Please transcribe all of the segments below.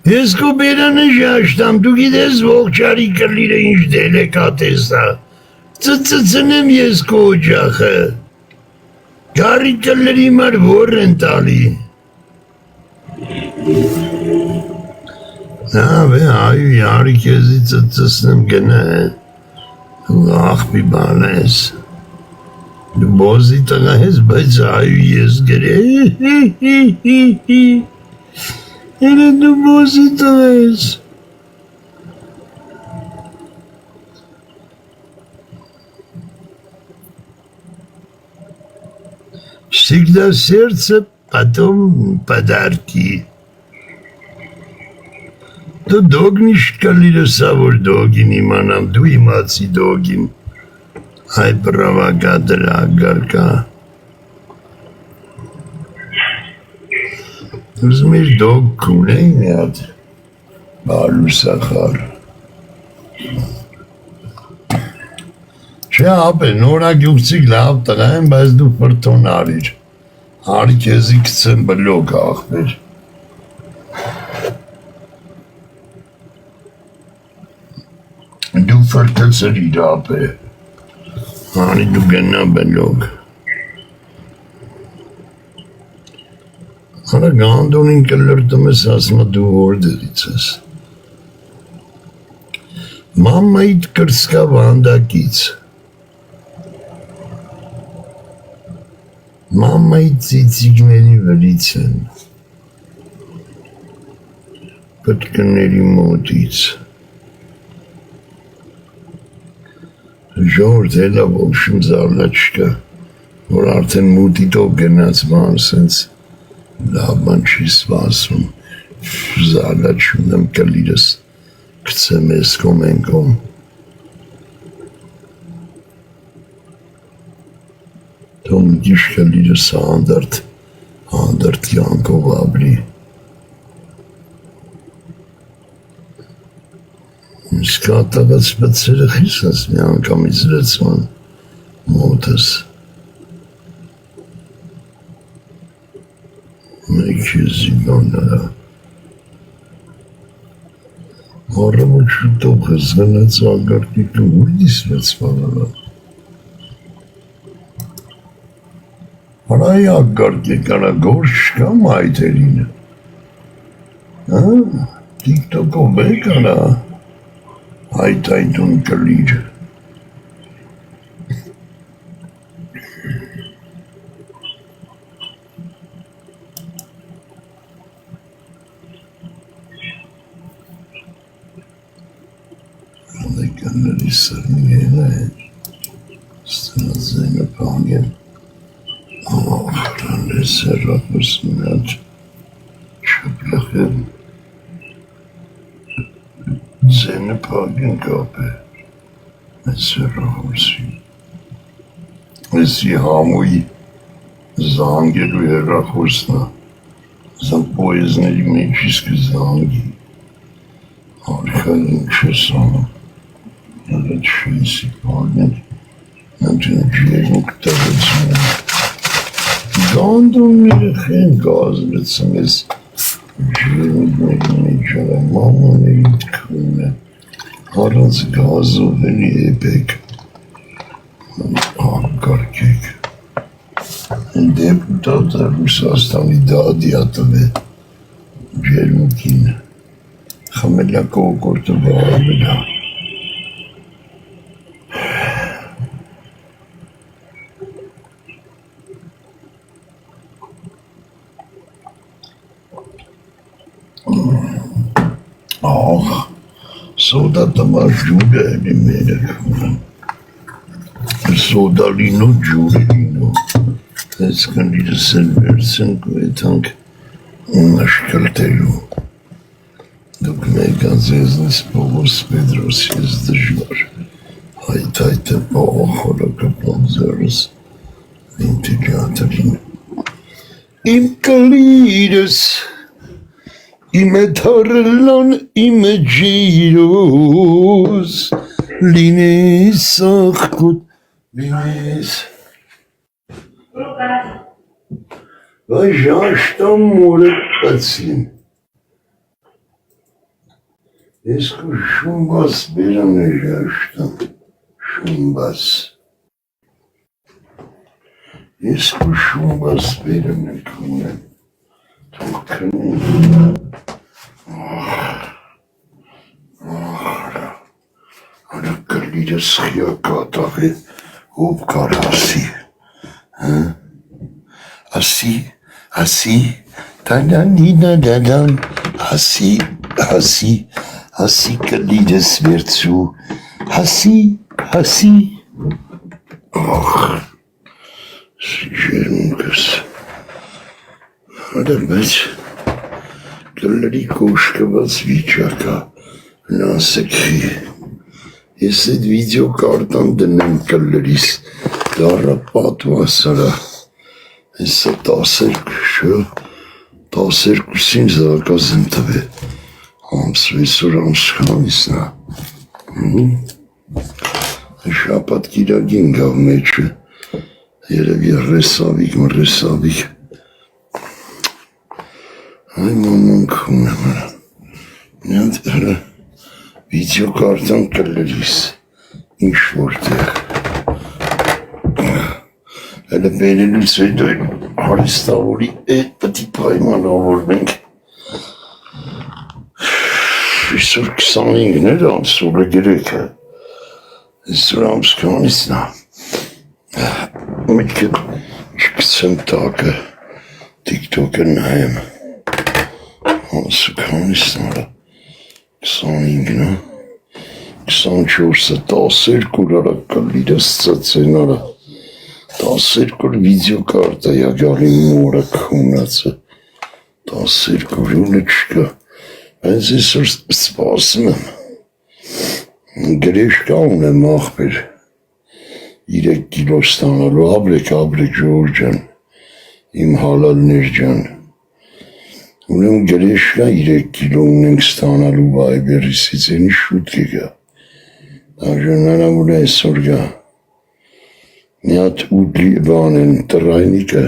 Ես քո բերանը ժաշտամ, դու գիտես ողջարի կլիրը ինչ դելեկատես է, ծծծնեմ ես քո օջախը, գարի կլերի մար որ են տալի, նավե այու յարի կեզի ծծծնեմ գնա, աղբի բան ես, դու բոզի տղա ես, բայց այու ես գրե, Ele não pode trás. Всегда сердце, потом подарки. То догниш калида савор догин иманам, ду имаци догин. Ай провокатор агарка. Ուզում էր դոգ կունեի մի հատ բալուսախար չէ ապե նորագյուղցիկ լավ տղա եմ, բայց դու պրտոն արիր արի կեզի կցեմ բլոգ աղբեր դու պրտեցր իր ապե արի դու գնա բլոգ Հարա գանդոնին կլրտում ես ասմա դու որդերից ես մամմայիդ կրսկա վանդակից մամմայիդ ծիծիգների վրից են պտկների մոտից ժորդ հելա ողշում զարլա չկա որ արդեն մուտիտով գնաց ման սենց լավ բան չի սպասում, զարդաչում եմ կլիրս, կցեմ ես կոմենկոմ։ Թոմ գիշ կլիրս հանդարդ յանքով աբրի։ Իսկ ատաղած բծերը խիսնս մի անգամից լեցման մոտս։ Մեկեզի բանարա Հարամոտ շուտով հզգնաց ագարդիկը ուրդիս վեց բանարա Հարայի ագարդի կարա գորշ չկա մայթերինը տիկտոկով է կարա հայտ-այդուն կլիր Կանների սրնի են է, ստնազենը պանգեն, աղրան է սերապս միատ, չպլախեն, ձենը պանգեն կապ է, այդ սերախոսի, էսի համույի զանգելու հեռախոսնա, զան պոեզների մեջ իսկը զանգի, արխան ինչ ես անում, Այդ շենսի պարնեն, այնտեն ջերմուկ տավեցում Գանդոնները խեն գազվեցում ես ջերմուկների մեջ արա մամաների տքվում է Առանց գազով էլի էպեք արգարկեք Դեպուտատը Ռուսաստանի դադիատվ է ջերմուկին խմելա կողորտը վարամելա Soda tama giure di mene Sodalino giurino Scandire selversen tank una șcăltelu După mega zeznes povos Pedros jest dăjor Haitajte po ohora kaplanzers Integratorine Im calides Ime tarlon, ime giros, linis sachkut, linis. Vai já está morto assim. Esko şumbas beranı yaştan. Şumbas. Esko şumbas beranı kunen. Tukkanı. Ana kalida sıya katağı. Hop karasi. Asi. Asi. Tananina dadan. Asi. Asi. Asi kalides wird zu. Asi. Asi. Ach. Sıçarım kız. Adamız. Kalori koşka vazvičaka. Nasakhi. Если видеокартам դնեմ կլրիս դարապատվա սրա հեսա 12-ին զակազեմ տվե ամսվեսոր ամսխանիսնա շապատ կիրագին գավ մեջը երևի ռեսավիկ մռեսավիկ այ մամանք ունեմ նյատ հրը Videokartdan kalleriz. İş ortaya. Hele benim söyledim. Haristavoli petit payman olurmak. Sur kısanın ne de sonra gerek. Suram skanisna. Mekip çıksın takı. TikTok'un hem. Skanisna. 25-ը 24-ը 12 արա կլիրս ծծենարը 12 վիդեոկարտա յագալի մորը կհունացը 12 յունը չկա այս այսօր սպասում եմ գրեշկա ունեմ աղբեր 3 կիլո ստանալու աբրեք ժողոր ջան իմ հալալներ ջան Ունեմ գրեշկա 3 կիլո ունենք ստանալու վայբերիսից ենի շուտ կգա Աժանարավոր է այսօր գա Մի հատ ուտլի բան են տրայնիկը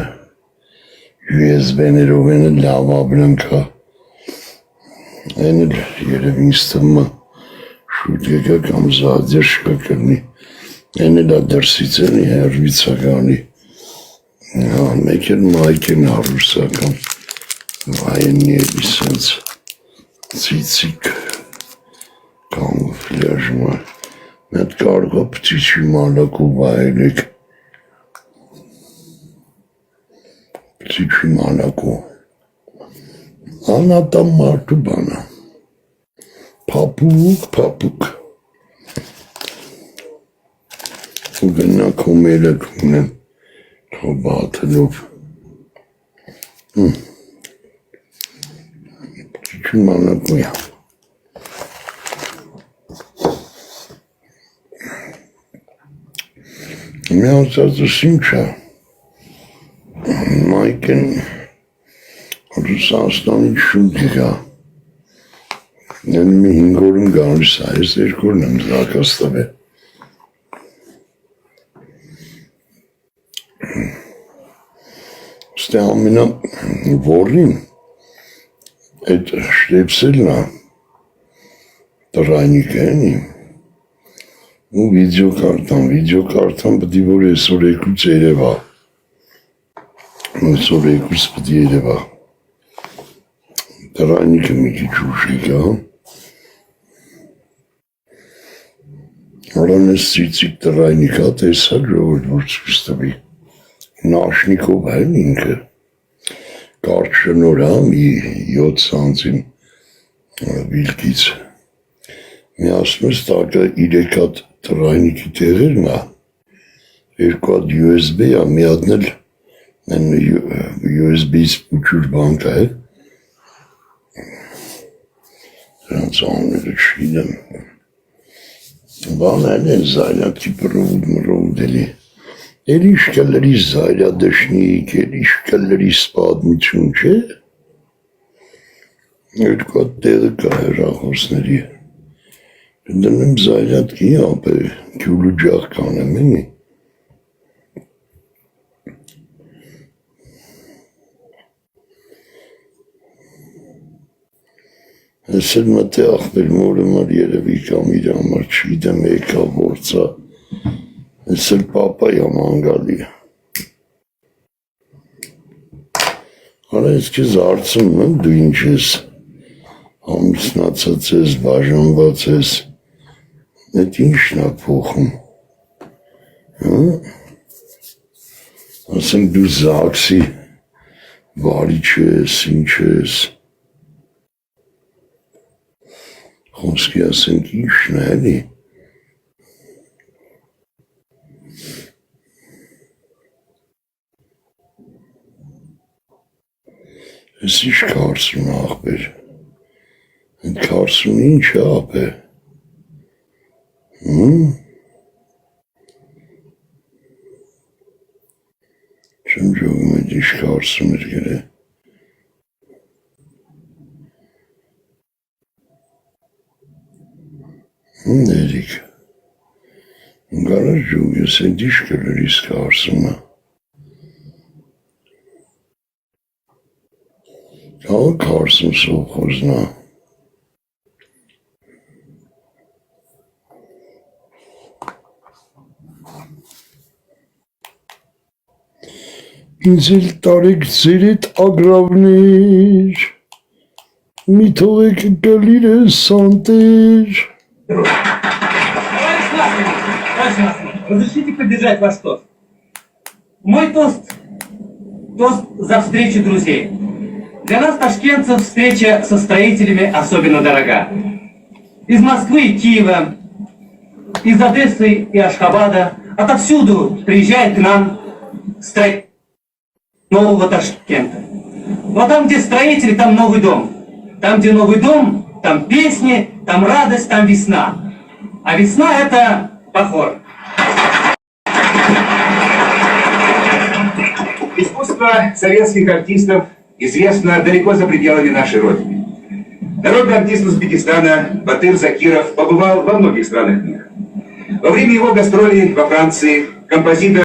USB-ներով են լավ ապրանքա Են էլ երև ինձ թվում շուտ կգա կամ զադեր շկակրնի Են էլ ադրսից են հերվիցականի Մեկ էլ մայք են հարուսական Վայնների սենց ծիցիկ կամուֆլյաժման մետ կարգա պտիչի մալակու վայելեք պտիչի մալակու անատամ մարդու բանա պապուկ ու գնա կոմելը կունեմ կոբաթելով Մանակույա Մի անցածս ինչա Մայքեն Ռուսաստանի շուտ գա Նեն մի 5 օրում գալիս այս 2 օրն եմ զակաս տվել Ստե ամենա որին Այդ շտեպսելն է, տրայնիկենի, ու վիդեոկարտան պտի որ այսօր եկուց երևա, այսօր եկուց պտի երևա, տրայնիկը մի քիչ ուշ եկա, Արանես ծիծիկ տրայնիկա տեսալ ժողովուրդ որ ցույց տվի, նաշնիկով է ինքը, Կարճ շնորհա մի 7 սանտիմ վիլկից մի ասում ես տակը 3 հատ տրայնիկի տեղերն է 2 հատ USB է մի հատն էլ USB-ից փուչուր բան կա դրանց անունները չգիտեմ բանել են զայլակի պրովուդելի Eliş kelleri zayladeşnik, eliş kelleri spadmıçın çe. Ülkat dedik kahramasları. Dönem zaylat ki yapı, külücak kanemi. Ես էլ մտե ախպեր մորը մար երևի կամ իր համար չգիտեմ եկա որցա, ես էլ պապա yaman գալի։ Արա ես քեզ հարցնում եմ, դու ինչ ես, ամուսնացած ես, բաժանված ես, այդ ինչն է փոխում, ասենք դու զաքսի վարիչ ես, ինչ ես, խոսքի ասենք ինչն է էլի, ես ինչ կարծում ախպեր, այդ կարծում ինչ է ապե, չեմ ժողում այդ ինչ կարծում էր գերը, ներիք, գարար ժող ես այդ ինչ կրեր իսկ կարծում է, Ալը կարծում սովխոզնա, ինձ էլ տարեք ձեր էտ ագրավներ, մի թողեք գլիրը սանտեր, Разрешите поддержать ваш тост? Мой тост за встречу друзей. Для нас, ташкентцев, встреча со строителями особенно дорога. Из Москвы и Киева, из Одессы и Ашхабада, отовсюду приезжает к нам строитель нового Ташкента. Но там, где строители, там новый дом. Там, где новый дом, там песни, там радость, там весна. А весна — это Бахор. Искусство советских артистов известно далеко за пределами нашей Родины. Народный артист Узбекистана Батыр Закиров побывал во многих странах мира. Во время его гастролей во Франции композитор